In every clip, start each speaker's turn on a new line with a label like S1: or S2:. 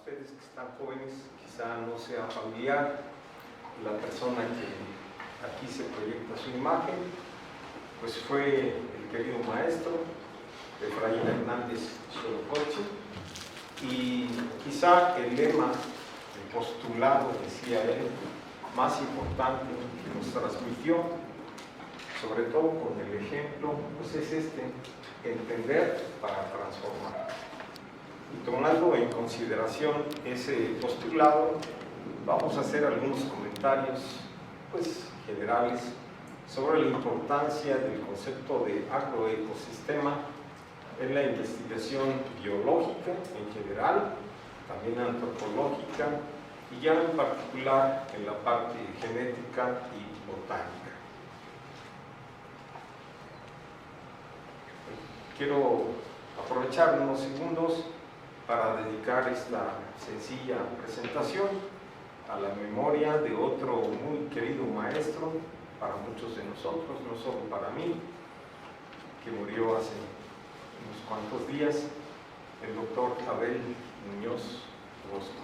S1: ustedes que están jóvenes quizá no sea familiar la persona que aquí se proyecta su imagen, pues fue el querido maestro Efraín Hernández Xolocochi, y quizá el lema, el postulado, decía él, más importante que nos transmitió, sobre todo con el ejemplo, pues es entender para transformar. Y tomando en consideración ese postulado, vamos a hacer algunos comentarios pues generales sobre la importancia del concepto de agroecosistema en la investigación biológica en general, también antropológica y ya en particular en la parte genética y botánica. Quiero aprovechar unos segundos para dedicar esta sencilla presentación a la memoria de otro muy querido maestro para muchos de nosotros, no solo para mí, que murió hace unos cuantos días, el doctor Abel Muñoz Rosco,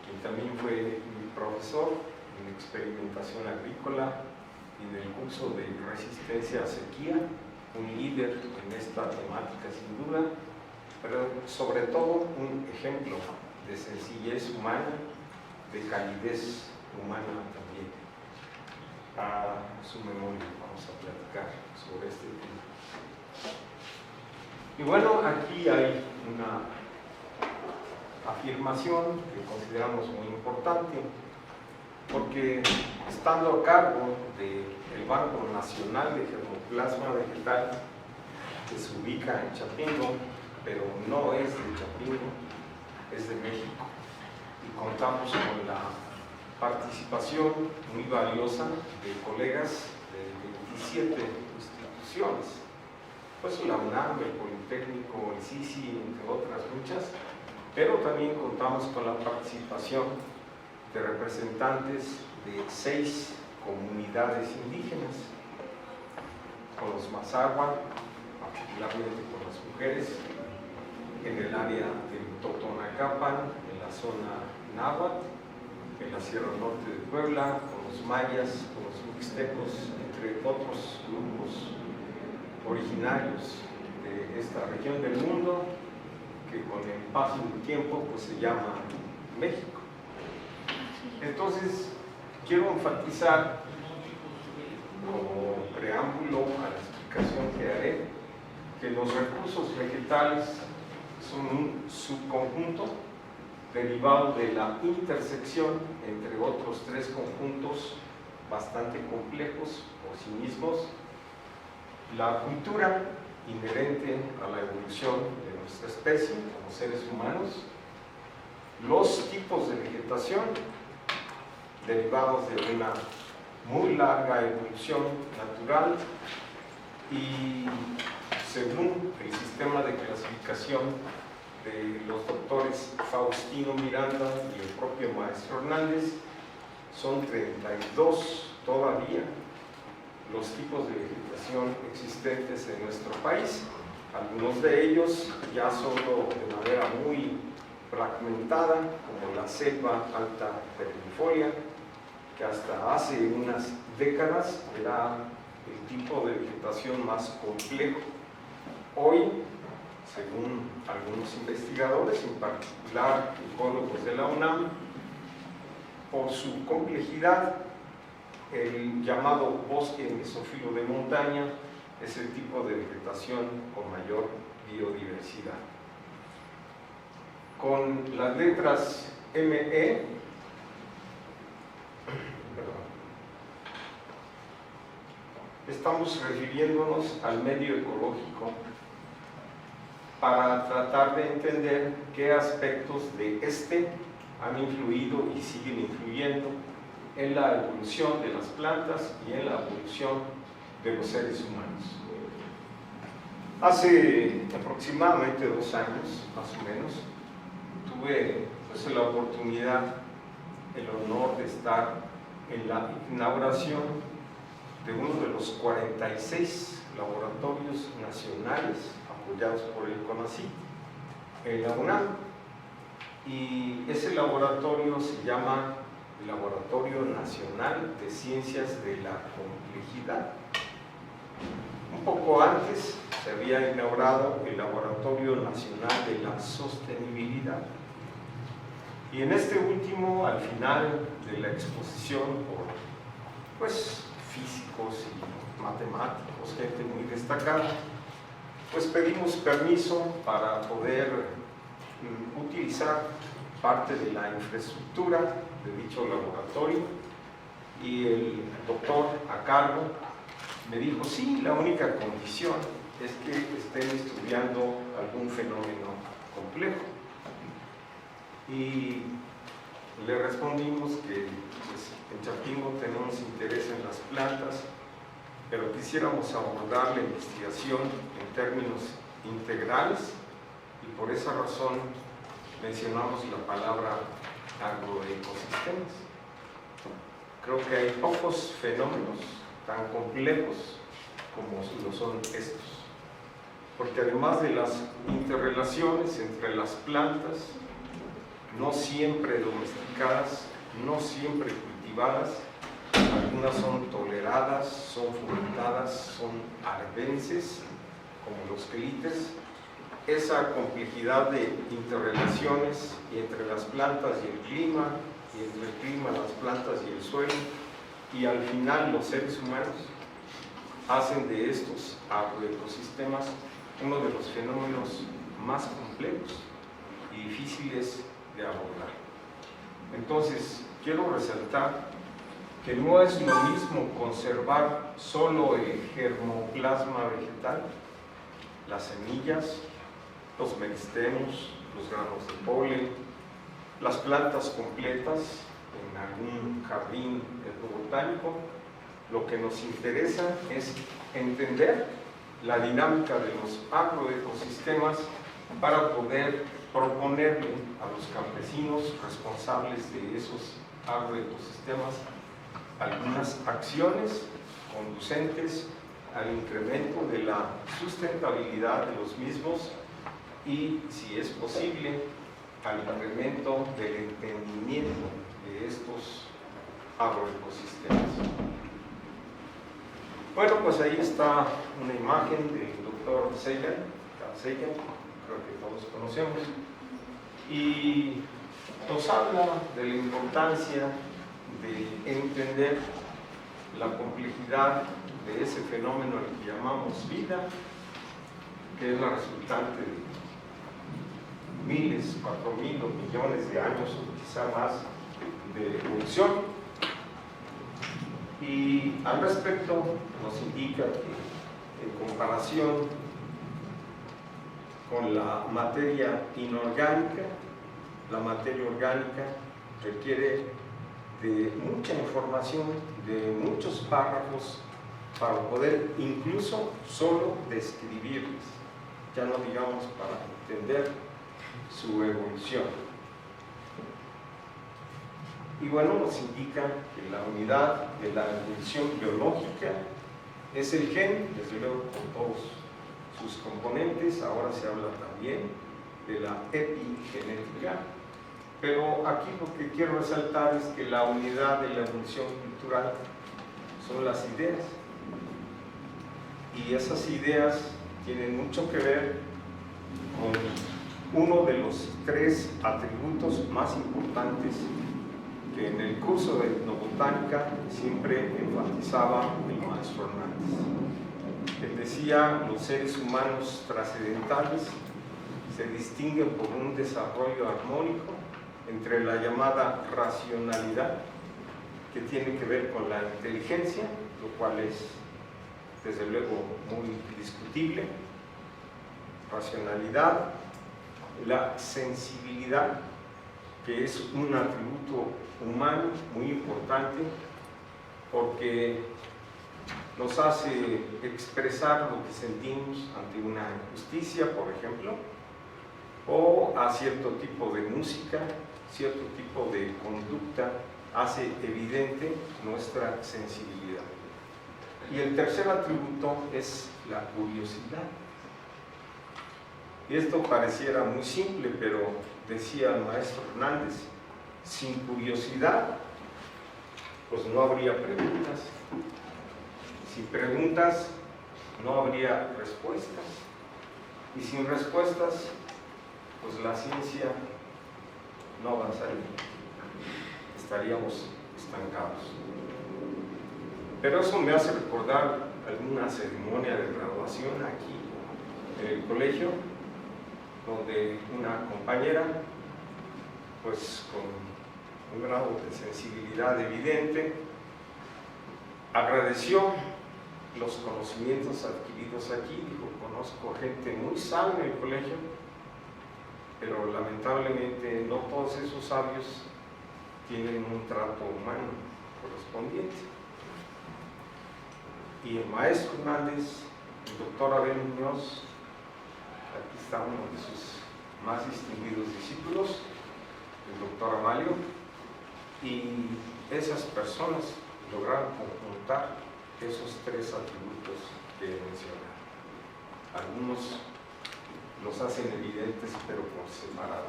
S1: quien también fue mi profesor en experimentación agrícola y en el curso de resistencia a sequía, un líder en esta temática sin duda, pero sobre todo un ejemplo de sencillez humana, de calidez humana también. A su memoria vamos a platicar sobre este tema. Y bueno, aquí hay una afirmación que consideramos muy importante, porque estando a cargo del Banco Nacional de Germoplasma Vegetal, que se ubica en Chapingo, pero no es de Chapingo, es de México, y contamos con la participación muy valiosa de colegas de 27 instituciones, pues la UNAM, el Politécnico, el CICI, entre otras muchas, pero también contamos con la participación de representantes de 6 comunidades indígenas, con los Mazahua, particularmente con las mujeres, en el área del Totonacapan, en la zona náhuatl, en la Sierra Norte de Puebla, con los mayas, con los mixtecos, entre otros grupos originarios de esta región del mundo, que con el paso del tiempo pues se llama México. Entonces, quiero enfatizar como preámbulo a la explicación que haré, que los recursos vegetales son un subconjunto derivado de la intersección entre otros 3 conjuntos bastante complejos por sí mismos: la cultura inherente a la evolución de nuestra especie como seres humanos, los tipos de vegetación derivados de una muy larga evolución natural y, según el sistema de clasificación de los doctores Faustino Miranda y el propio maestro Hernández, son 32 todavía los tipos de vegetación existentes en nuestro país. Algunos de ellos ya solo de manera muy fragmentada, como la selva alta perennifolia, que hasta hace unas décadas era el tipo de vegetación más complejo. Hoy, según algunos investigadores, en particular ecólogos de la UNAM, por su complejidad, el llamado bosque mesófilo de montaña es el tipo de vegetación con mayor biodiversidad. Con las letras ME, estamos refiriéndonos al medio ecológico para tratar de entender qué aspectos de este han influido y siguen influyendo en la evolución de las plantas y en la evolución de los seres humanos. Hace aproximadamente 2 años, más o menos, tuve pues, la oportunidad, el honor de estar en la inauguración de uno de los 46 laboratorios nacionales apoyados por el CONACYT en la UNAM. y ese laboratorio se llama Laboratorio Nacional de Ciencias de la Complejidad. Un poco antes se había inaugurado el Laboratorio Nacional de la Sostenibilidad. Y en este último, al final de la exposición, por pues, físicos y matemáticos, gente muy destacada, pues pedimos permiso para poder utilizar parte de la infraestructura de dicho laboratorio, y el doctor a cargo me dijo, sí, la única condición es que estén estudiando algún fenómeno complejo. Y le respondimos que pues, en Chapingo tenemos interés en las plantas, pero quisiéramos abordar la investigación en términos integrales, y por esa razón mencionamos la palabra agroecosistemas. Creo que hay pocos fenómenos tan complejos como lo son estos, porque además de las interrelaciones entre las plantas, no siempre domesticadas, no siempre cultivadas, algunas son toleradas, son fomentadas, son arbences, como los quelíteres. Esa complejidad de interrelaciones entre las plantas y el clima, y entre el clima, las plantas y el suelo, y al final los seres humanos, hacen de estos agroecosistemas uno de los fenómenos más complejos y difíciles de abordar. Entonces, quiero resaltar que no es lo mismo conservar solo el germoplasma vegetal, las semillas, los meristemos, los granos de polen, las plantas completas en algún jardín etnobotánico. Lo que nos interesa es entender la dinámica de los agroecosistemas para poder proponerle a los campesinos responsables de esos agroecosistemas algunas acciones conducentes al incremento de la sustentabilidad de los mismos y, si es posible, al incremento del entendimiento de estos agroecosistemas. Bueno, pues ahí está una imagen del doctor Carl Sagan, creo que todos conocemos, y nos habla de la importancia de entender la complejidad de ese fenómeno al que llamamos vida, que es la resultante de miles, 4.000 o millones de años o quizá más de evolución. Y al respecto nos indica que en comparación con la materia inorgánica, la materia orgánica requiere de mucha información, de muchos párrafos para poder incluso solo describirles, ya no digamos para entender su evolución. Y bueno, nos indica que la unidad de la evolución biológica es el gen, desde luego con todos sus componentes. Ahora se habla también de la epigenética, pero aquí lo que quiero resaltar es que la unidad de la evolución cultural son las ideas, y esas ideas tienen mucho que ver con uno de los 3 atributos más importantes que en el curso de etnobotánica siempre enfatizaba el maestro Hernández. Él decía, los seres humanos trascendentales se distinguen por un desarrollo armónico entre la llamada racionalidad, que tiene que ver con la inteligencia, lo cual es desde luego muy discutible, racionalidad, la sensibilidad, que es un atributo humano muy importante porque nos hace expresar lo que sentimos ante una injusticia, por ejemplo, o a cierto tipo de música, cierto tipo de conducta, hace evidente nuestra sensibilidad. Y el tercer atributo es la curiosidad. Y esto pareciera muy simple, pero decía el maestro Hernández, sin curiosidad, pues no habría preguntas. Sin preguntas, no habría respuestas. Y sin respuestas, pues la ciencia no avanzaría. Estaríamos estancados. Pero eso me hace recordar alguna ceremonia de graduación aquí en el colegio, donde una compañera, pues con un grado de sensibilidad evidente, agradeció los conocimientos adquiridos aquí. Dijo, conozco gente muy sabia en el colegio, pero lamentablemente no todos esos sabios tienen un trato humano correspondiente. Y el maestro Hernández, el doctor Abel Muñoz, aquí está uno de sus más distinguidos discípulos, el doctor Amalio, y esas personas lograron conjuntar esos tres atributos que he mencionado. Algunos los hacen evidentes, pero por separado.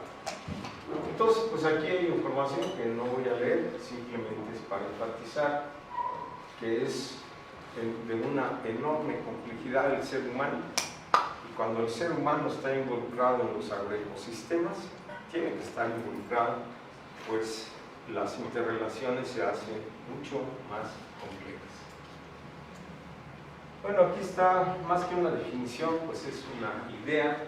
S1: Entonces, pues aquí hay información que no voy a leer, simplemente es para enfatizar que es de una enorme complejidad del ser humano, y cuando el ser humano está involucrado en los agroecosistemas, tiene que estar involucrado, pues las interrelaciones se hacen mucho más complejas. Bueno, aquí está, más que una definición, pues es una idea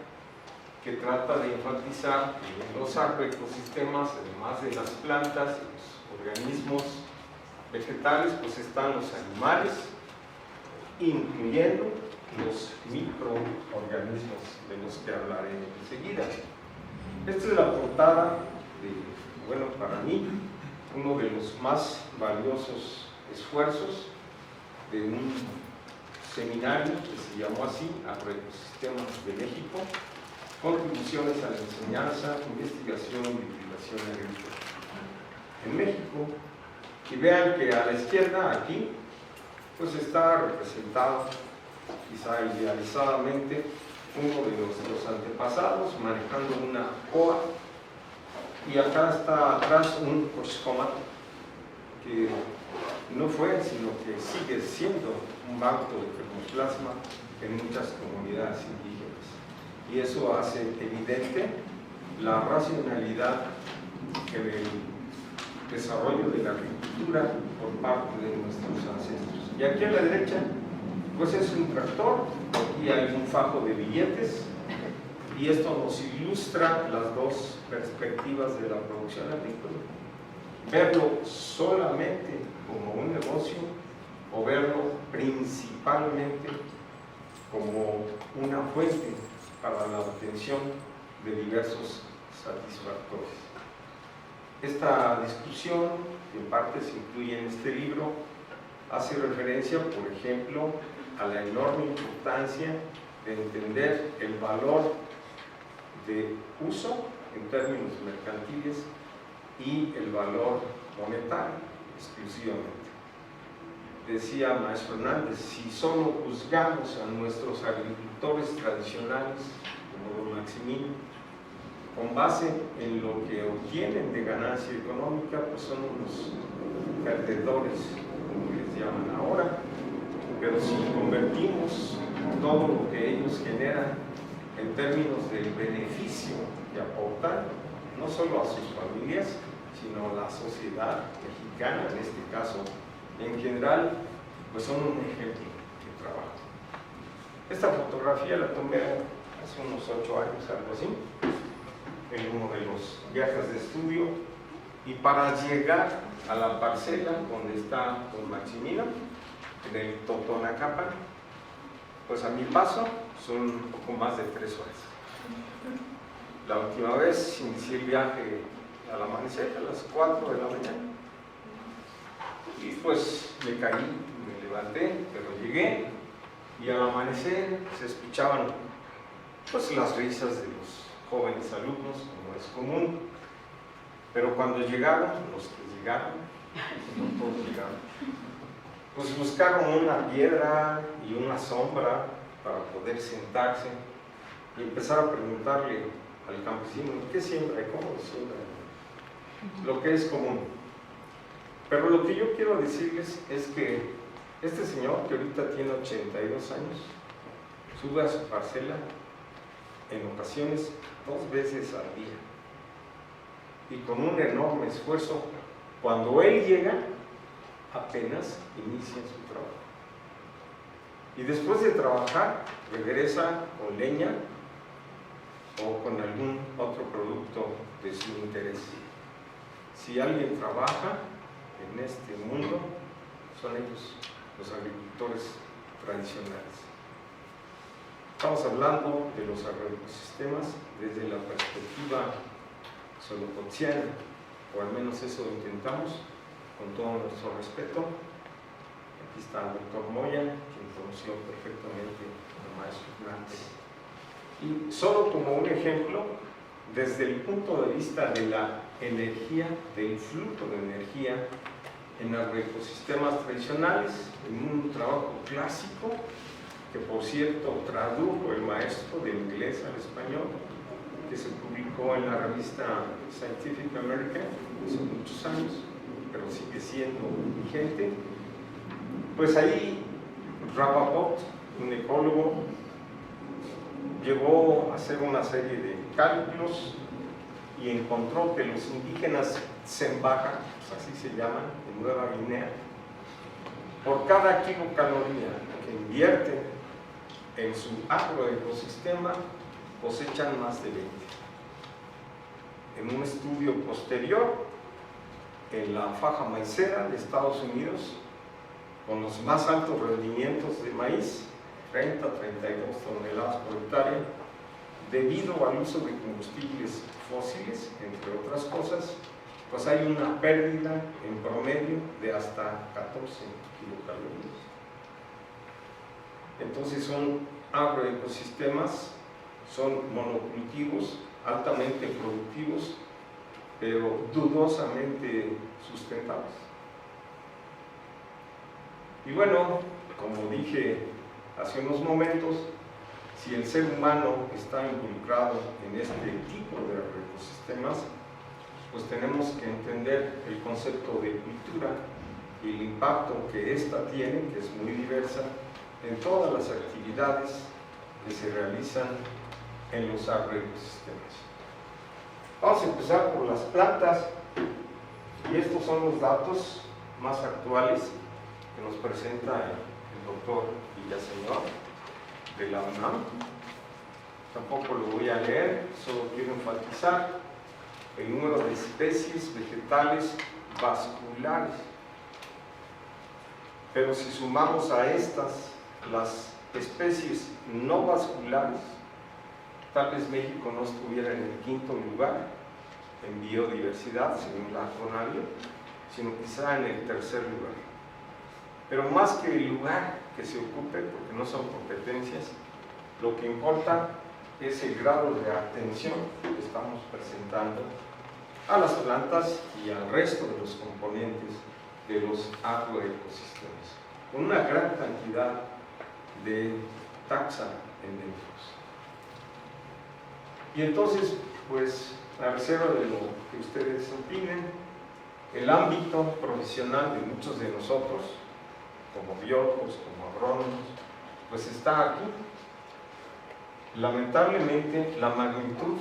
S1: que trata de enfatizar que en los agroecosistemas, además de las plantas y los organismos vegetales, pues están los animales, incluyendo los microorganismos de los que hablaré enseguida. Esta es la portada de, bueno, para mí, uno de los más valiosos esfuerzos de un seminario que se llamó así, Agroecosistemas de México, contribuciones a la enseñanza, investigación y divulgación agrícola en México. Y vean que a la izquierda, aquí, pues está representado, quizá idealizadamente, uno de nuestros antepasados manejando una coa, y acá está atrás un coxcomat que no fue, sino que sigue siendo un banco de germoplasma en muchas comunidades indígenas, y eso hace evidente la racionalidad en el desarrollo de la agricultura por parte de nuestros ancestros. Y aquí a la derecha, pues es un tractor, aquí hay un fajo de billetes, y esto nos ilustra las dos perspectivas de la producción agrícola: verlo solamente como un negocio o verlo principalmente como una fuente para la obtención de diversos satisfactores. Esta discusión, que en parte se incluye en este libro, hace referencia, por ejemplo, a la enorme importancia de entender el valor de uso en términos mercantiles y el valor monetario exclusivamente. Decía maestro Hernández, si solo juzgamos a nuestros agricultores tradicionales, como don Maximino, con base en lo que obtienen de ganancia económica, pues son unos perdedores, como les llaman ahora. Pero si convertimos todo lo que ellos generan en términos del beneficio que aportan, no solo a sus familias, sino a la sociedad mexicana, en este caso, en general, pues son un ejemplo de trabajo. Esta fotografía la tomé hace unos 8 años, algo así, en uno de los viajes de estudio, y para llegar a la parcela donde está don Maximino, en el Totonacapan, pues a mi paso son un poco más de 3 horas. La última vez inicié el viaje al amanecer, a las 4 de la mañana, y pues me caí, me levanté, pero llegué, y al amanecer se escuchaban pues las risas de los jóvenes alumnos, como es común, pero cuando llegaron, los que llegaron, no todos llegaron, pues buscaron una piedra y una sombra para poder sentarse, y empezar a preguntarle al campesino qué siembra y cómo lo siembra, lo que es común. Pero lo que yo quiero decirles es que este señor, que ahorita tiene 82 años, sube a su parcela en ocasiones 2 veces al día, y con un enorme esfuerzo. Cuando él llega, apenas inicia su trabajo, y después de trabajar regresa con leña o con algún otro producto de su interés. Si alguien trabaja en este mundo, son ellos, los agricultores tradicionales. Estamos hablando de los agroecosistemas desde la perspectiva solopociana, o al menos eso intentamos, con todo nuestro respeto. Aquí está el doctor Moya, quien conoció perfectamente al maestro Hernández. Y solo como un ejemplo, desde el punto de vista de la energía, del flujo de energía en agroecosistemas tradicionales, en un trabajo clásico, que por cierto tradujo el maestro del inglés al español, que se publicó en la revista Scientific American hace muchos años, pero sigue siendo vigente. Pues ahí Rappaport, un ecólogo, llegó a hacer una serie de cálculos y encontró que los indígenas Tsembaca, pues así se llaman, en Nueva Guinea, por cada kilocaloría que invierten en su agroecosistema, cosechan más de 20. En un estudio posterior, en la faja maicera de Estados Unidos, con los más altos rendimientos de maíz, 30 a 32 toneladas por hectárea, debido al uso de combustibles fósiles, entre otras cosas, pues hay una pérdida en promedio de hasta 14 kilocalorías. Entonces son agroecosistemas, son monocultivos altamente productivos, pero dudosamente sustentables. Y bueno, como dije hace unos momentos, si el ser humano está involucrado en este tipo de ecosistemas, pues tenemos que entender el concepto de cultura y el impacto que ésta tiene, que es muy diversa, en todas las actividades que se realizan en los agroecosistemas. Vamos a empezar por las plantas, y estos son los datos más actuales que nos presenta el doctor Villaseñor de la UNAM. Tampoco lo voy a leer, solo quiero enfatizar el número de especies vegetales vasculares. Pero si sumamos a estas las especies no vasculares, tal vez México no estuviera en el 5º lugar en biodiversidad, según la CONABIO, sino quizá en el 3er lugar. Pero más que el lugar que se ocupe, porque no son competencias, lo que importa es el grado de atención que estamos presentando a las plantas y al resto de los componentes de los agroecosistemas, con una gran cantidad de taxa endémicos. Y entonces, pues, a reserva de lo que ustedes opinen, el ámbito profesional de muchos de nosotros, como biólogos, como agrónomos, pues está aquí. Lamentablemente, la magnitud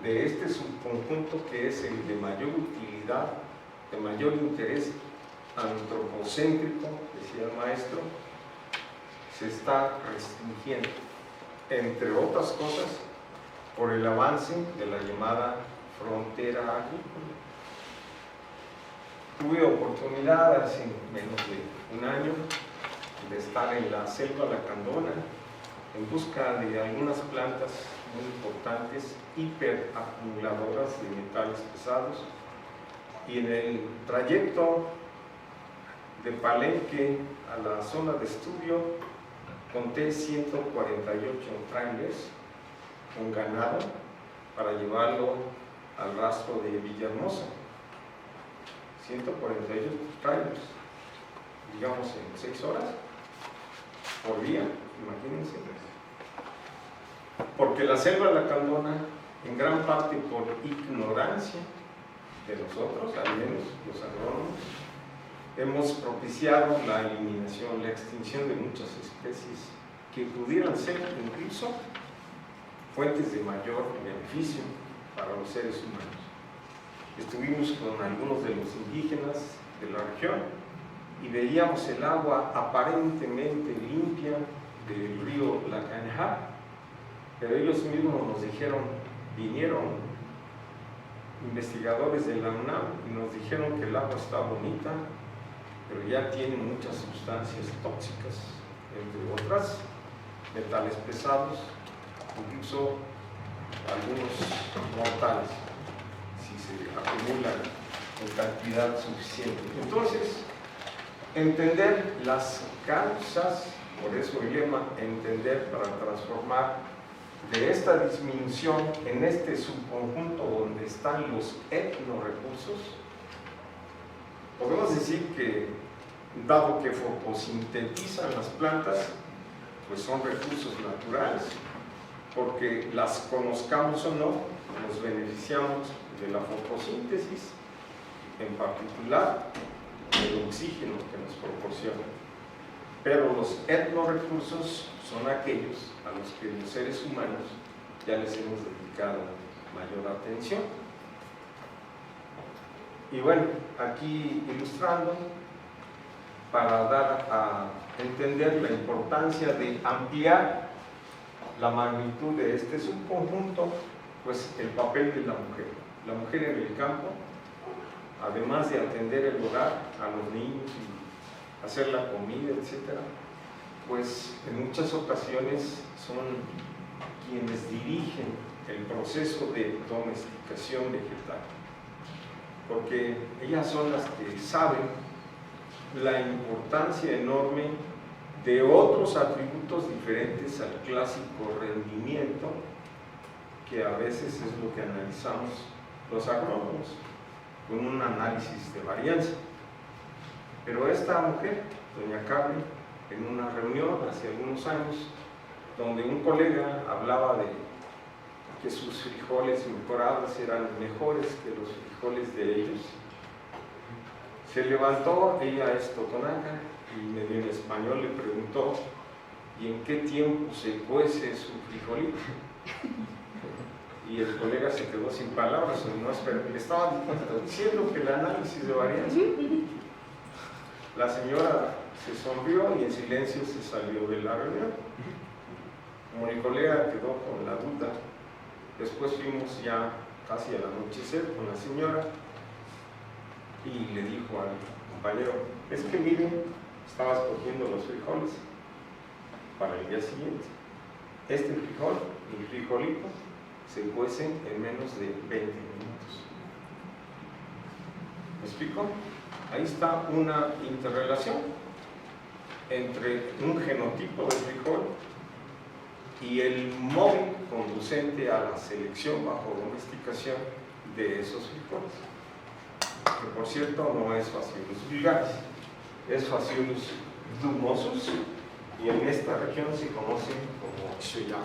S1: de este subconjunto, que es el de mayor utilidad, de mayor interés antropocéntrico, decía el maestro, se está restringiendo, entre otras cosas, por el avance de la llamada frontera agrícola. Tuve oportunidad hace menos de un año de estar en la selva lacandona en busca de algunas plantas muy importantes, hiperacumuladoras de metales pesados, y en el trayecto de Palenque a la zona de estudio conté 148 trailers con ganado para llevarlo al rastro de Villahermosa. 148 trailers, digamos en 6 horas por día, imagínense. porque la selva lacandona, en gran parte por ignorancia de nosotros, al menos los agrónomos, hemos propiciado la eliminación, la extinción de muchas especies que pudieran ser incluso fuentes de mayor beneficio para los seres humanos. Estuvimos con algunos de los indígenas de la región y veíamos el agua aparentemente limpia del río Lacanjá, pero ellos mismos nos dijeron, vinieron investigadores de la UNAM y nos dijeron que el agua está bonita, pero ya tiene muchas sustancias tóxicas, entre otras, metales pesados, incluso algunos mortales, si se acumulan en cantidad suficiente. Entonces, entender las causas, por eso el lema, entender para transformar, de esta disminución en este subconjunto donde están los etnorecursos, podemos decir que, dado que fotosintetizan las plantas, pues son recursos naturales, porque las conozcamos o no, nos beneficiamos de la fotosíntesis, en particular del oxígeno que nos proporciona. Pero los etnorecursos son aquellos a los que los seres humanos ya les hemos dedicado mayor atención. Y bueno, aquí ilustrando, para dar a entender la importancia de ampliar la magnitud de este subconjunto, pues el papel de la mujer. La mujer en el campo, además de atender el hogar, a los niños y hacer la comida, etc., pues en muchas ocasiones son quienes dirigen el proceso de domesticación vegetal, porque ellas son las que saben la importancia enorme de otros atributos diferentes al clásico rendimiento, que a veces es lo que analizamos los agrónomos con un análisis de varianza. Pero esta mujer, doña Carmen, en una reunión hace algunos años, donde un colega hablaba de que sus frijoles mejorados eran mejores que los frijoles de ellos, se levantó, ella es totonaca, y medio en español le preguntó, ¿y en qué tiempo se cuece su frijolito? Y el colega se quedó sin palabras, pero le estaba diciendo que el análisis de varianza. La señora se sonrió y en silencio se salió de la reunión. Como el colega quedó con la duda, después fuimos ya casi al anochecer con la señora y le dijo al compañero, es que miren, estaba escogiendo los frijoles para el día siguiente. Este frijol, el frijolito, se cuecen en menos de 20 minutos. ¿Me explico? Ahí está una interrelación entre un genotipo de frijol y el móvil conducente a la selección bajo domesticación de esos frijoles, que por cierto no es Phaceolus vulgaris, es Phaceolus dumosus, y en esta región se conoce como Xoyam.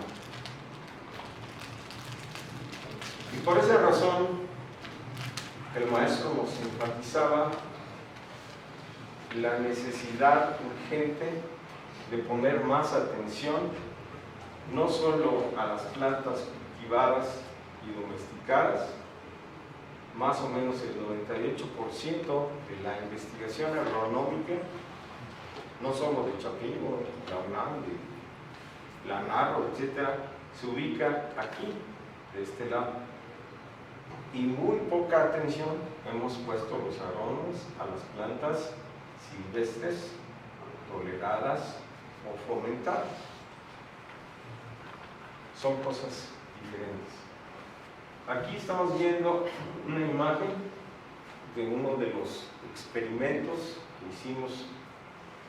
S1: Y por esa razón el maestro nos enfatizaba la necesidad urgente de poner más atención no solo a las plantas cultivadas y domesticadas. Más o menos el 98% de la investigación agronómica, no solo de Chapingo, de la UNAM, de la NARRO, etc., se ubica aquí, de este lado. Y muy poca atención hemos puesto los agrónomos a las plantas silvestres, toleradas o fomentadas. Son cosas diferentes. Aquí estamos viendo una imagen de uno de los experimentos que hicimos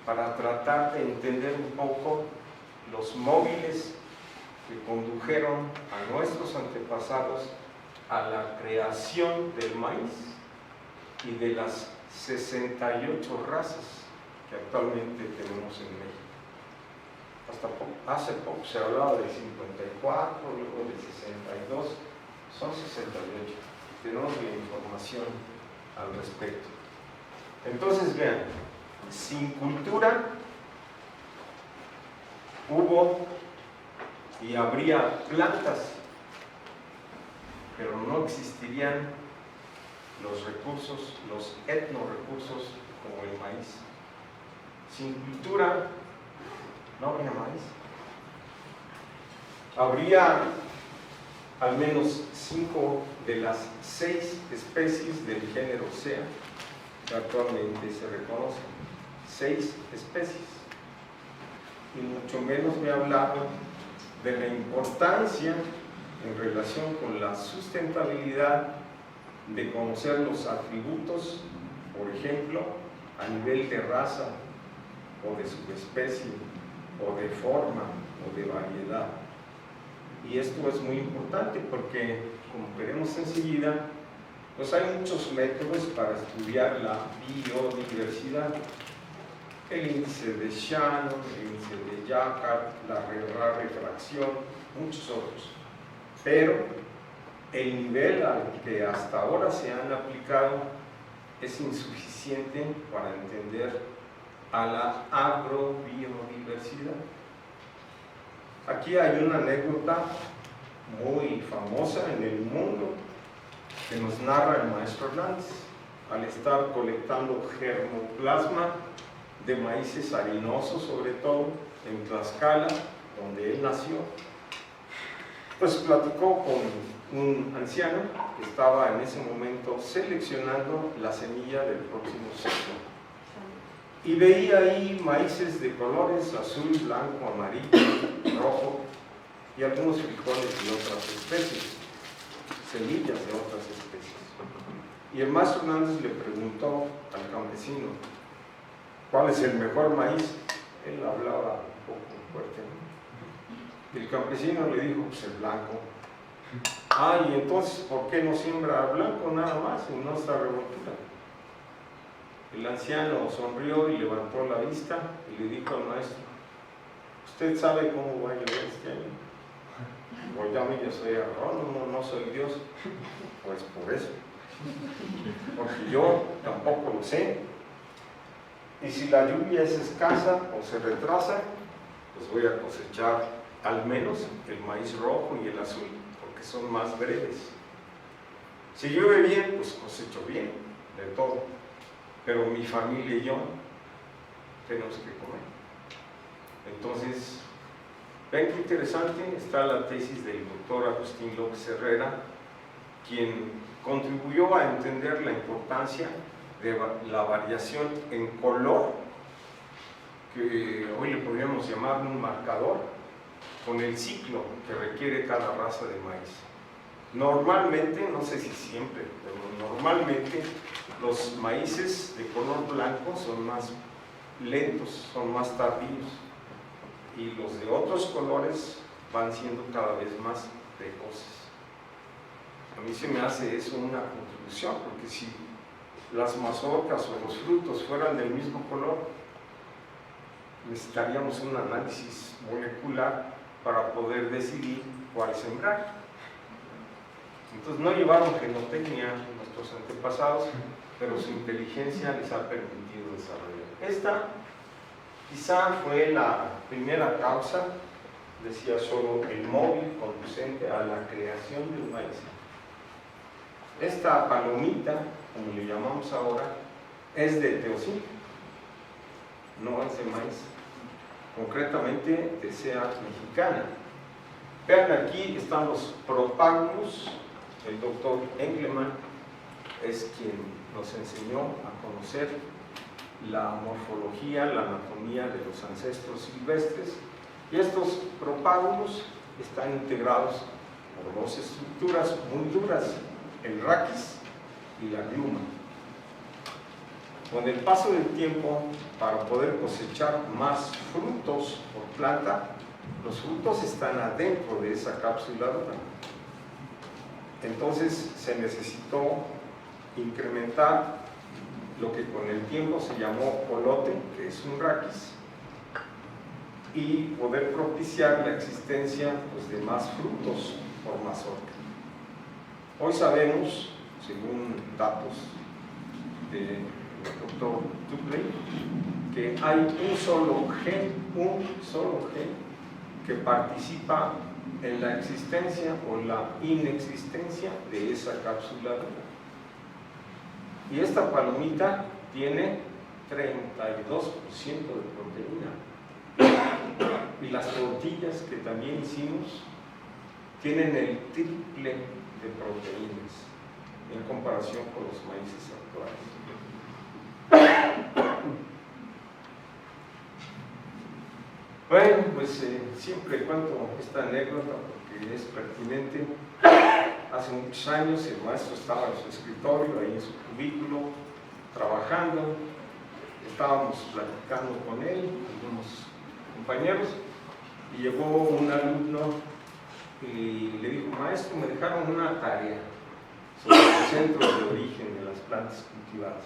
S1: para tratar de entender un poco los móviles que condujeron a nuestros antepasados a la creación del maíz y de las 68 razas que actualmente tenemos en México. hace poco se hablaba del 54, luego del 62, son 68. Tenemos la información al respecto. Entonces vean, sin cultura hubo y habría plantas, pero no existirían los recursos, los etnorecursos como el maíz. Sin cultura no habría maíz. Habría al menos 5 de las 6 especies del género SEA que actualmente se reconocen. 6 especies. Y mucho menos me ha hablado de la importancia en relación con la sustentabilidad de conocer los atributos, por ejemplo, a nivel de raza o de subespecie o de forma o de variedad. Y esto es muy importante porque, como veremos enseguida, pues hay muchos métodos para estudiar la biodiversidad. El índice de Shannon, el índice de Jacquard, la refracción, muchos otros. Pero el nivel al que hasta ahora se han aplicado es insuficiente para entender a la agrobiodiversidad. Aquí hay una anécdota muy famosa en el mundo que nos narra el maestro Hernández al estar colectando germoplasma de maíces harinosos, sobre todo en Tlaxcala, donde él nació. Pues platicó con un anciano que estaba en ese momento seleccionando la semilla del próximo ciclo y veía ahí maíces de colores azul, blanco, amarillo, rojo y algunos frijoles de otras especies, semillas de otras especies. Y el maestro Hernández le preguntó al campesino ¿cuál es el mejor maíz? Él hablaba un poco fuerte, ¿no? El campesino le dijo, pues el blanco. Ah, y entonces, ¿por qué no siembra blanco nada más en nuestra revoltura? El anciano sonrió y levantó la vista y le dijo al maestro, ¿usted sabe cómo va a llover este año? Pues ya yo soy agrónomo, no soy Dios. Pues por eso. Porque yo tampoco lo sé. Y si la lluvia es escasa o se retrasa, pues voy a cosechar al menos el maíz rojo y el azul, porque son más breves. Si llueve bien, pues cosecho bien, de todo. Pero mi familia y yo tenemos que comer. Entonces, ven qué interesante está la tesis del doctor Agustín López Herrera, quien contribuyó a entender la importancia de la variación en color, que hoy le podríamos llamar un marcador, con el ciclo que requiere cada raza de maíz. Normalmente, no sé si siempre, pero normalmente los maíces de color blanco son más lentos, son más tardíos, y los de otros colores van siendo cada vez más precoces. A mí se me hace eso una contribución, porque si las mazorcas o los frutos fueran del mismo color, necesitaríamos un análisis molecular para poder decidir cuál sembrar. Entonces no llevaron genotecnia nuestros antepasados, pero su inteligencia les ha permitido desarrollar. Esta quizá fue la primera causa, decía solo el móvil conducente a la creación de un maíz. Esta palomita, como le llamamos ahora, es de teosinte, no es de maíz, concretamente de SEA mexicana. Vean, aquí están los propágulos. El doctor Engelmann es quien nos enseñó a conocer la morfología, la anatomía de los ancestros silvestres, y estos propágulos están integrados por dos estructuras muy duras, el raquis y la gluma. Con el paso del tiempo, para poder cosechar más frutos por planta, los frutos están adentro de esa cápsula dura. Entonces se necesitó incrementar lo que con el tiempo se llamó colote, que es un raquis, y poder propiciar la existencia pues, de más frutos por mazorca. Hoy sabemos, según datos del doctor Dubley, que hay un solo gen que participa en la existencia o la inexistencia de esa cápsula dura. Y esta palomita tiene 32% de proteína. Y las tortillas que también hicimos tienen el triple de proteínas en comparación con los maíces actuales. Bueno, pues siempre cuento esta anécdota porque es pertinente. Hace muchos años el maestro estaba en su escritorio, ahí en su cubículo, trabajando. Estábamos platicando con él, algunos compañeros, y llegó un alumno y le dijo: maestro, me dejaron una tarea sobre los centros de origen de las plantas cultivadas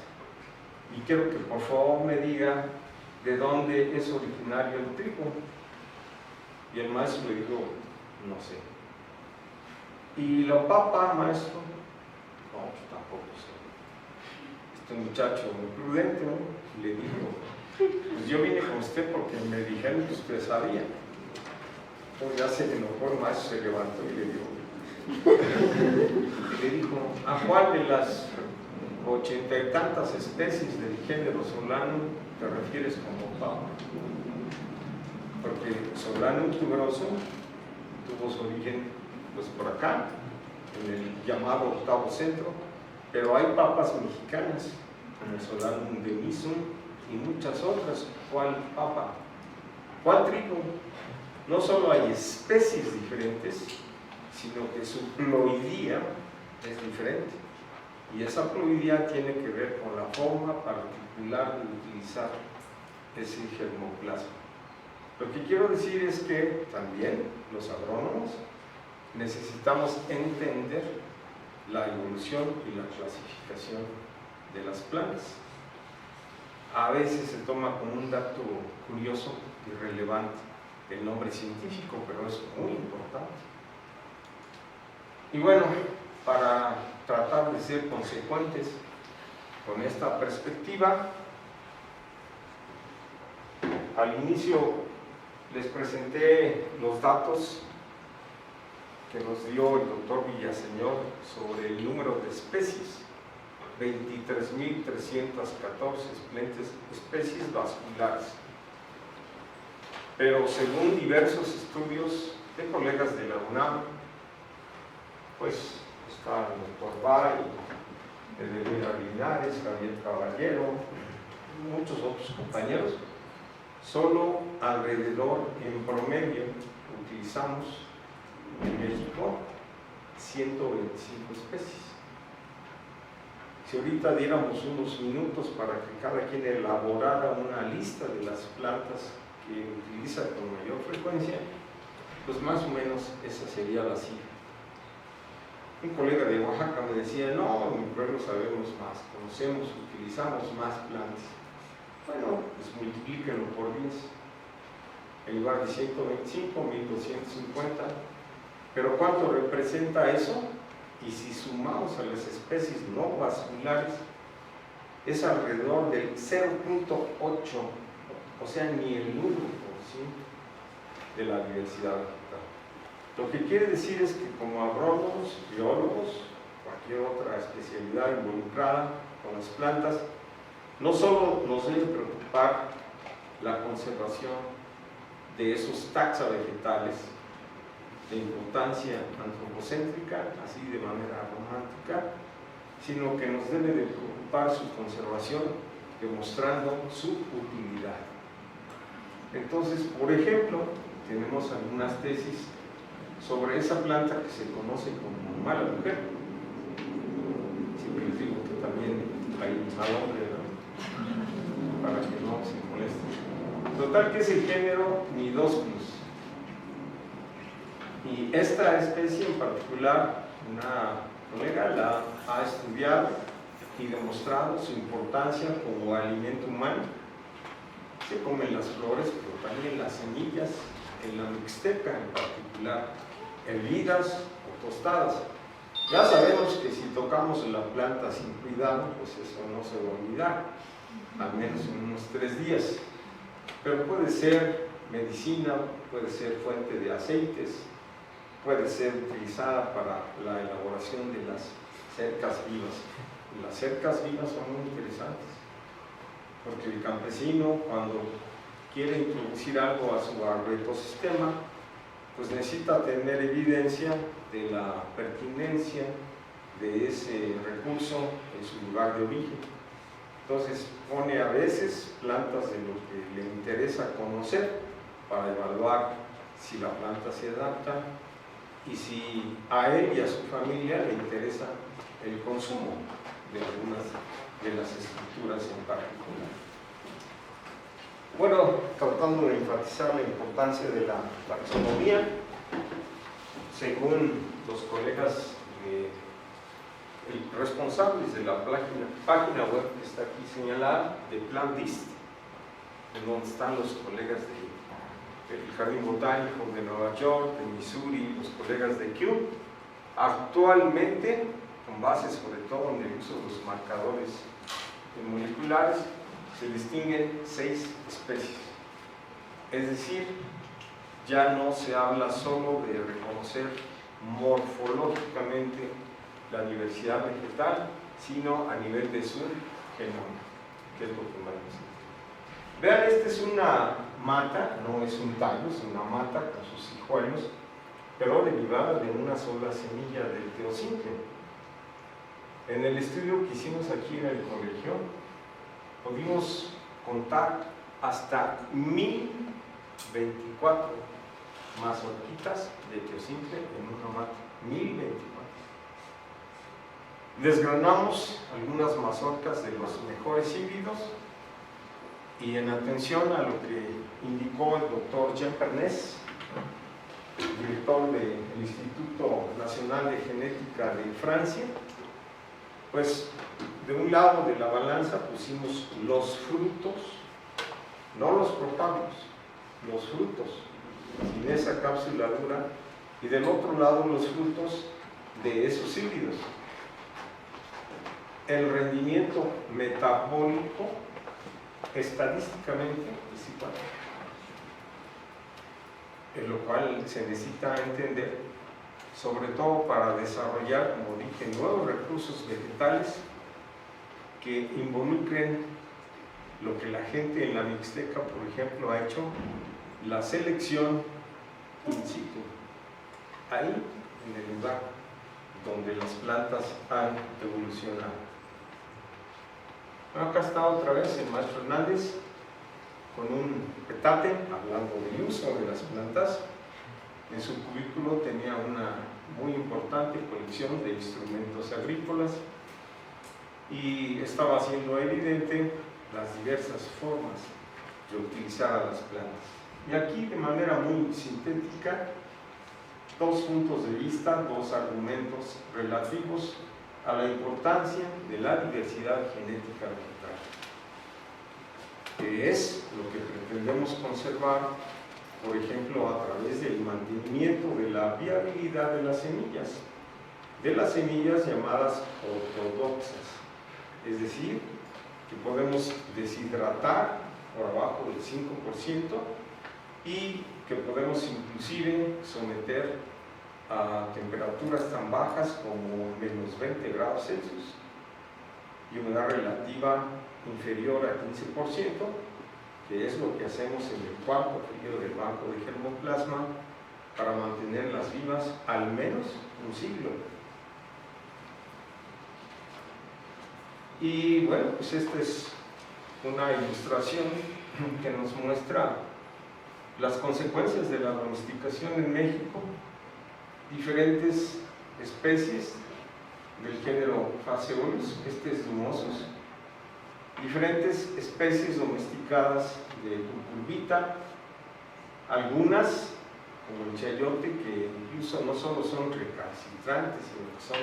S1: y quiero que por favor me diga de dónde es originario el trigo. Y el maestro le dijo: no sé. ¿Y la papa, maestro? No, pues tampoco sé. Este muchacho muy prudente, ¿no? Le dijo: pues yo vine con usted porque me dijeron que usted sabía. Entonces ya se enojó el maestro, se levantó y le dijo: ¿a cuál de las 80 y tantas especies del género Solano te refieres como papa? Porque Solano tuberoso tuvo su origen pues por acá, en el llamado octavo centro, pero hay papas mexicanas como el Solanum denisum y muchas otras. ¿Cuál papa? ¿Cuál trigo? No solo hay especies diferentes, sino que su ploidía es diferente. Y esa ploidía tiene que ver con la forma particular de utilizar ese germoplasma. Lo que quiero decir es que también los agrónomos necesitamos entender la evolución y la clasificación de las plantas. A veces se toma como un dato curioso y relevante el nombre científico, pero es muy importante. Y bueno, para tratar de ser consecuentes con esta perspectiva, al inicio les presenté los datos que nos dio el doctor Villaseñor sobre el número de especies, 23.314 especies vasculares. Pero según diversos estudios de colegas de la UNAM, pues está el doctor Bay, Edelmira Linares, Javier Caballero, muchos otros compañeros, solo alrededor, en promedio, utilizamos en México 125 especies. Si ahorita diéramos unos minutos para que cada quien elaborara una lista de las plantas que utiliza con mayor frecuencia, pues más o menos esa sería la cifra. Un colega de Oaxaca me decía: no, en mi pueblo sabemos más, conocemos, utilizamos más plantas. Bueno, pues multiplíquenlo por 10. En lugar de 125, 1250. Pero ¿cuánto representa eso? Y si sumamos a las especies no vasculares, es alrededor del 0.8, o sea, ni el 1% de la diversidad vegetal. Lo que quiere decir es que como agrónomos, biólogos, cualquier otra especialidad involucrada con las plantas, no solo nos debe preocupar la conservación de esos taxa vegetales de importancia antropocéntrica, así de manera romántica, sino que nos debe de preocupar su conservación, demostrando su utilidad. Entonces, por ejemplo, tenemos algunas tesis sobre esa planta que se conoce como mala mujer. Siempre les digo que también hay mal hombre, ¿no? Para que no se molesten. Total, que es el género Nidoscus. Y esta especie en particular, una colega la ha estudiado y demostrado su importancia como alimento humano. se comen las flores, pero también las semillas, en la mixteca en particular, hervidas o tostadas. Ya sabemos que si tocamos la planta sin cuidado, pues eso no se va a olvidar, al menos en unos 3 días. Pero puede ser medicina, puede ser fuente de aceites, puede ser utilizada para la elaboración de las cercas vivas. Y las cercas vivas son muy interesantes, porque el campesino, cuando quiere introducir algo a su agroecosistema, pues necesita tener evidencia de la pertinencia de ese recurso en su lugar de origen. Entonces pone a veces plantas de lo que le interesa conocer para evaluar si la planta se adapta y si a él y a su familia le interesa el consumo de algunas de las estructuras en particular. Bueno, tratando de enfatizar la importancia de la taxonomía, según los colegas responsables de la página web que está aquí señalada, de Plantist, en donde están los colegas del Jardín Botánico de Nueva York, de Missouri, los colegas de Kew, actualmente, con base sobre todo en el uso de los marcadores moleculares, se distinguen 6 especies. Es decir, ya no se habla solo de reconocer morfológicamente la diversidad vegetal, sino a nivel de su genoma, que es lo que más necesita. Vean, esta es una mata, no es un tallo, es una mata con sus hijuelos, pero derivada de una sola semilla del teosinte. En el estudio que hicimos aquí en el colegio, pudimos contar hasta 1024 mazorquitas de teosinte en una mata. 1024. Desgranamos algunas mazorcas de los mejores híbridos y en atención a lo que indicó el doctor Jean Pernes, director del Instituto Nacional de Genética de Francia, pues de un lado de la balanza pusimos los frutos, no los propágulos, los frutos, sin esa cápsula dura, y del otro lado los frutos de esos híbridos. El rendimiento metabólico estadísticamente es igual, en lo cual se necesita entender, sobre todo para desarrollar, como dije, nuevos recursos vegetales que involucren lo que la gente en la Mixteca, por ejemplo, ha hecho, la selección in situ, ahí en el lugar donde las plantas han evolucionado. Bueno, acá está otra vez el maestro Hernández con un petate hablando del uso de las plantas. En su cubículo tenía una muy importante colección de instrumentos agrícolas y estaba haciendo evidente las diversas formas de utilizar a las plantas. Y aquí, de manera muy sintética, 2 puntos de vista, 2 argumentos relativos a la importancia de la diversidad genética vegetal, que es lo que pretendemos conservar, por ejemplo, a través del mantenimiento de la viabilidad de las semillas llamadas ortodoxas, es decir, que podemos deshidratar por abajo del 5% y que podemos inclusive someter a temperaturas tan bajas como menos 20 grados Celsius y humedad relativa inferior a 15%, que es lo que hacemos en el cuarto frío del banco de germoplasma para mantenerlas vivas al menos un siglo. Y bueno, pues esta es una ilustración que nos muestra las consecuencias de la domesticación en México, diferentes especies del género Phaseolus, Lumosus, diferentes especies domesticadas de cucurbita, algunas como el chayote, que incluso no solo son recalcitrantes, sino que son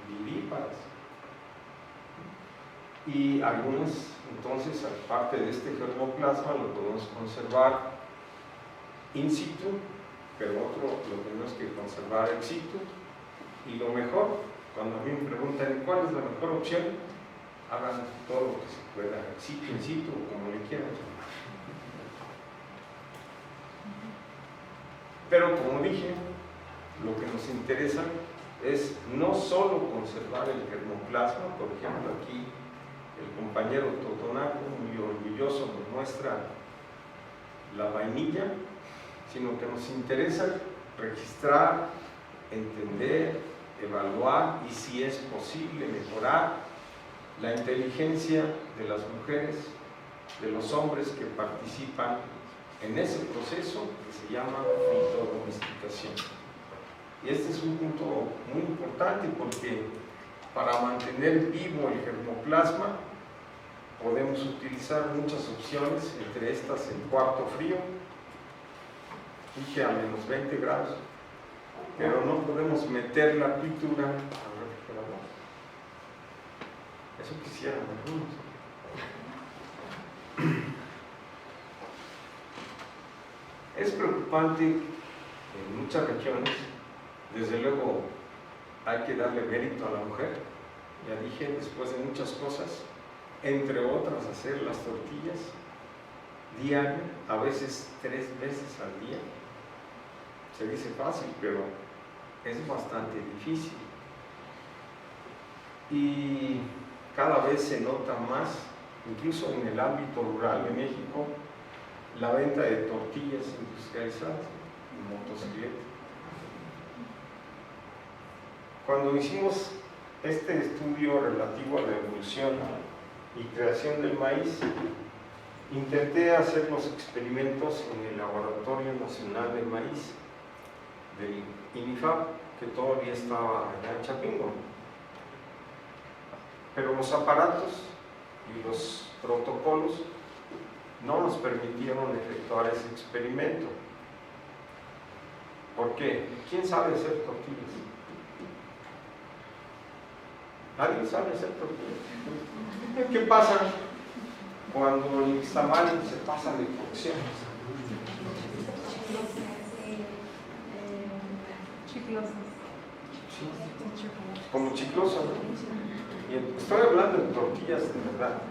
S1: vivíparas. y algunas, entonces, aparte de este germoplasma, lo podemos conservar in situ, pero otro lo tenemos que conservar ex situ. Y lo mejor, cuando a mí me preguntan cuál es la mejor opción, hagan todo lo que se pueda ex situ, in situ, o como le quieran llamar. Pero como dije, lo que nos interesa es no solo conservar el germoplasma. Por ejemplo, aquí el compañero Totonaco, muy orgulloso, nos muestra la vainilla, sino que nos interesa registrar, entender, evaluar y, si es posible, mejorar la inteligencia de las mujeres, de los hombres que participan en ese proceso que se llama fitodomesticación. Y este es un punto muy importante, porque para mantener vivo el germoplasma podemos utilizar muchas opciones, entre estas el cuarto frío, dije a menos 20 grados, pero no podemos meter la pintura al refrigerador. Eso quisieran algunos. Es preocupante en muchas regiones. Desde luego hay que darle mérito a la mujer, ya dije, después de muchas cosas, entre otras hacer las tortillas diario, a veces 3 veces al día. Se dice fácil, pero es bastante difícil. Y cada vez se nota más, incluso en el ámbito rural de México, la venta de tortillas industrializadas y motocicletas. Cuando hicimos este estudio relativo a la evolución y creación del maíz, intenté hacer los experimentos en el Laboratorio Nacional del Maíz del INIFAP, que todavía estaba allá en Chapingo. Pero los aparatos y los protocolos no nos permitieron efectuar ese experimento. ¿Por qué? ¿Quién sabe hacer tortillas? ¿Nadie sabe hacer tortillas? ¿Qué pasa cuando el nixtamal se pasa de cocción?
S2: Chiclosos.
S1: Sí, como chicloso, ¿no? Y estoy hablando de tortillas de verdad.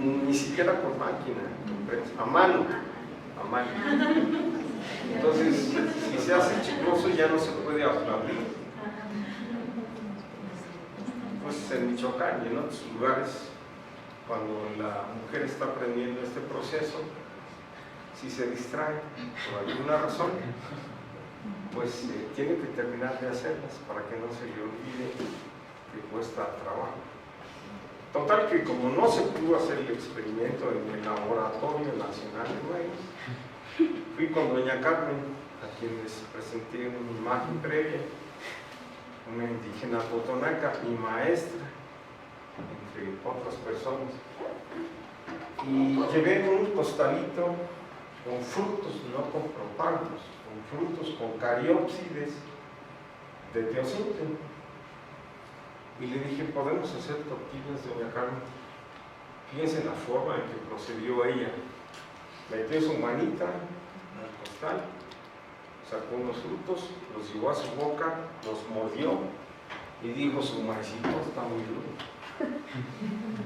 S1: Ni siquiera por máquina, a mano. Entonces, si se hace chicloso ya no se puede aplaudir. Pues en Michoacán y en otros lugares, cuando la mujer está aprendiendo este proceso, si se distrae por alguna razón, pues tiene que terminar de hacerlas para que no se le olvide que cuesta trabajo. Total que como no se pudo hacer el experimento en el Laboratorio Nacional de Maíz, fui con doña Carmen, a quien les presenté una imagen previa, una indígena totonaca, mi maestra, entre otras personas, y llevé un costalito con frutos, no con propágulos, con frutos, con cariópsides de teocinto. Y le dije, ¿podemos hacer tortillas, doña Carmen? Fíjense la forma en que procedió ella. Metió su manita al costal, sacó unos frutos, los llevó a su boca, los mordió y dijo, su maicito está muy duro.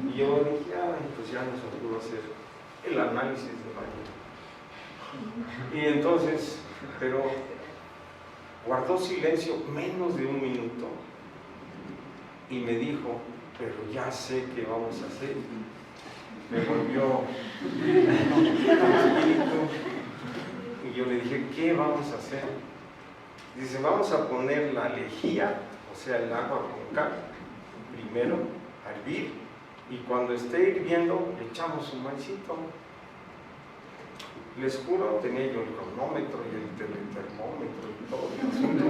S1: Y yo dije, pues ya nos pudo hacer el análisis de mañana. Y entonces, pero guardó silencio menos de 1 minuto y me dijo, pero ya sé qué vamos a hacer. Me volvió el espíritu y yo le dije, ¿qué vamos a hacer? Dice, vamos a poner la lejía, o sea, el agua con cal, primero a hervir, y cuando esté hirviendo le echamos un maicito. Les juro, tenía yo el cronómetro y el teletermómetro y todo el asunto.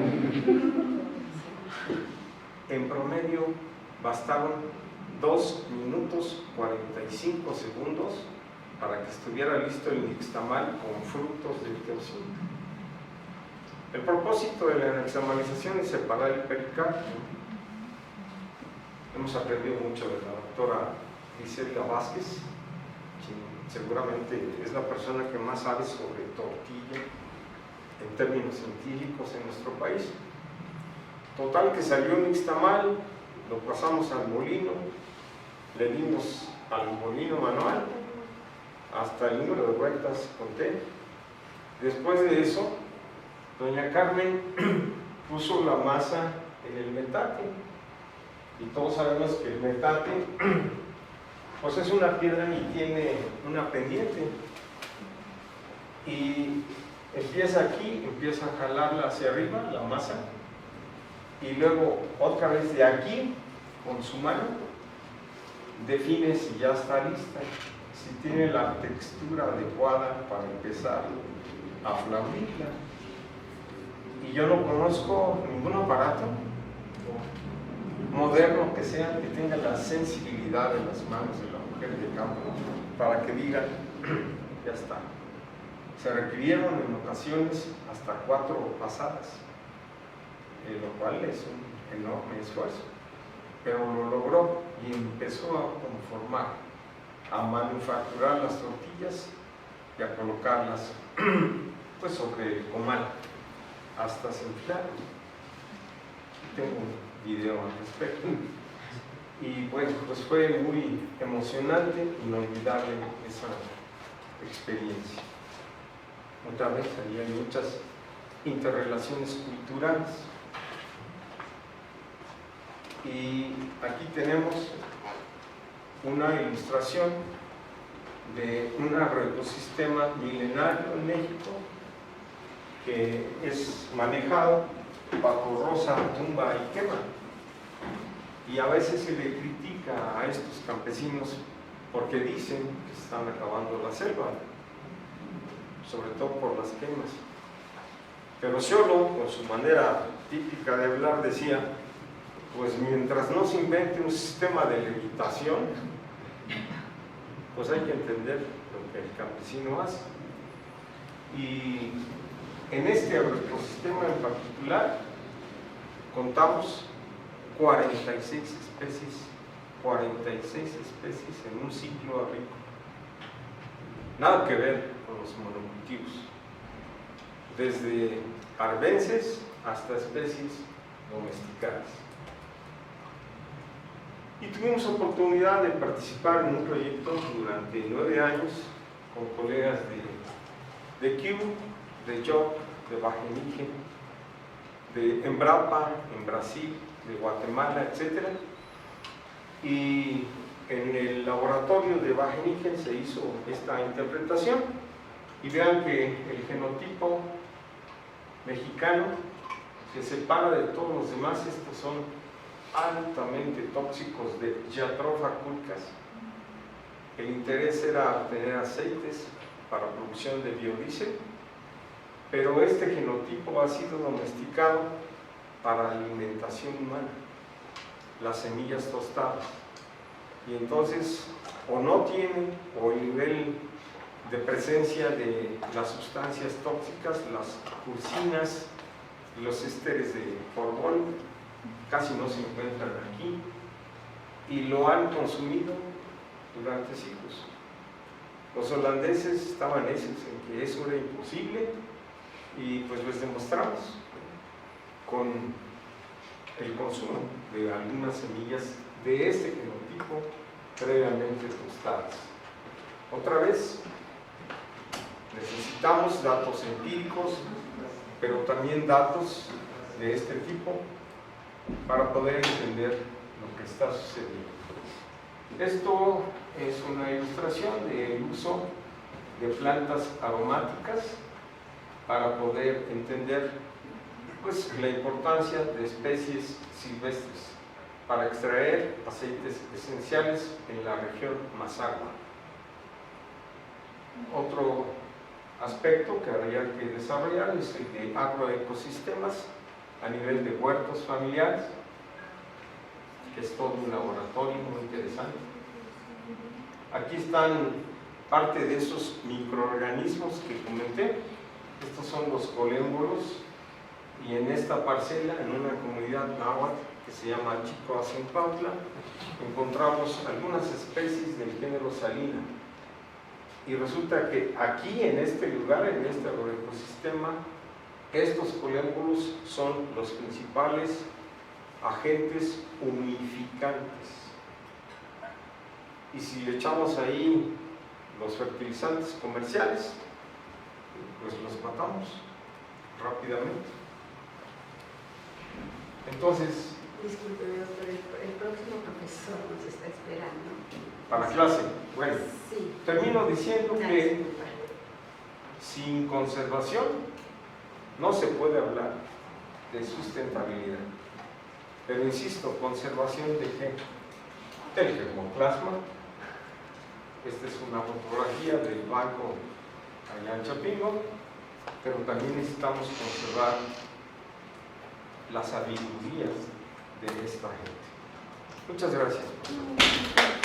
S1: En promedio bastaron 2 minutos 45 segundos para que estuviera listo el nixtamal con frutos del teocinto. El propósito de la nixtamalización es separar el pericarpio. hemos aprendido mucho de la doctora Griselda Vázquez, quien seguramente es la persona que más sabe sobre tortilla en términos científicos en nuestro país. Total, que salió un nixtamal, lo pasamos al molino, le dimos al molino manual, hasta el número de vueltas conté. Después de eso, doña Carmen puso la masa en el metate, y todos sabemos que el metate pues es una piedra y tiene una pendiente, y empieza aquí, empieza a jalarla hacia arriba, la masa, y luego otra vez de aquí, con su mano, define si ya está lista, si tiene la textura adecuada para empezar a flamearla. Y yo no conozco ningún aparato moderno que sea, que tenga la sensibilidad de las manos de la mujer de campo para que diga, ya está. Se requirieron en ocasiones hasta 4 pasadas, lo cual es un enorme esfuerzo, pero lo logró y empezó a conformar, a manufacturar las tortillas y a colocarlas pues sobre el comal hasta se inflaron. Tengo un video al respecto, y bueno, pues fue muy emocionante, inolvidable esa experiencia. Otra vez, ahí hay muchas interrelaciones culturales. Y aquí tenemos una ilustración de un agroecosistema milenario en México que es manejado bajo roza, tumba y quema. Y a veces se le critica a estos campesinos porque dicen que están acabando la selva, sobre todo por las quemas. Pero Sciolo, con su manera típica de hablar, decía: pues mientras no se invente un sistema de levitación, pues hay que entender lo que el campesino hace. Y en este agroecosistema en particular contamos 46 especies en un ciclo agrícola. Nada que ver con los monocultivos, desde arbences hasta especies domesticadas. Y tuvimos oportunidad de participar en un proyecto durante 9 años con colegas de Kew, de Job, de Wageningen, de Embrapa, en Brasil, de Guatemala, etc. Y en el laboratorio de Wageningen se hizo esta interpretación, y vean que el genotipo mexicano se separa de todos los demás. Estos son altamente tóxicos de Jatropha culcas. El interés era obtener aceites para producción de biodiesel, pero este genotipo ha sido domesticado para alimentación humana, las semillas tostadas, y entonces o no tienen, o el nivel de presencia de las sustancias tóxicas, las ursinas y los ésteres de formol, casi no se encuentran aquí, y lo han consumido durante siglos. Los holandeses estaban necios en que eso era imposible, y pues les demostramos con el consumo de algunas semillas de este genotipo previamente tostadas. Otra vez, necesitamos datos empíricos, pero también datos de este tipo para poder entender lo que está sucediendo. Esto es una ilustración del uso de plantas aromáticas para poder entender pues, la importancia de especies silvestres para extraer aceites esenciales en la región Mazagua. Otro aspecto que habría que desarrollar es el de agroecosistemas a nivel de huertos familiares, que es todo un laboratorio muy interesante. Aquí están parte de esos microorganismos que comenté. Estos son los colémbolos, y en esta parcela, en una comunidad náhuatl que se llama Chicoacincuautla, encontramos algunas especies del género Salina. Y resulta que aquí, en este lugar, en este agroecosistema, estos colémbolos son los principales agentes humidificantes. Y si le echamos ahí los fertilizantes comerciales, pues los matamos rápidamente. Entonces,
S2: disculpe, doctor, el próximo profesor nos está esperando.
S1: para clase, bueno,
S2: Sí.
S1: termino diciendo
S2: Una
S1: que
S2: disculpa.
S1: sin conservación no se puede hablar de sustentabilidad. Pero insisto, ¿conservación de qué? Del germoplasma. Esta es una fotografía del banco allá en Chapingo, pero también necesitamos conservar las sabidurías de esta gente. Muchas gracias, profesor.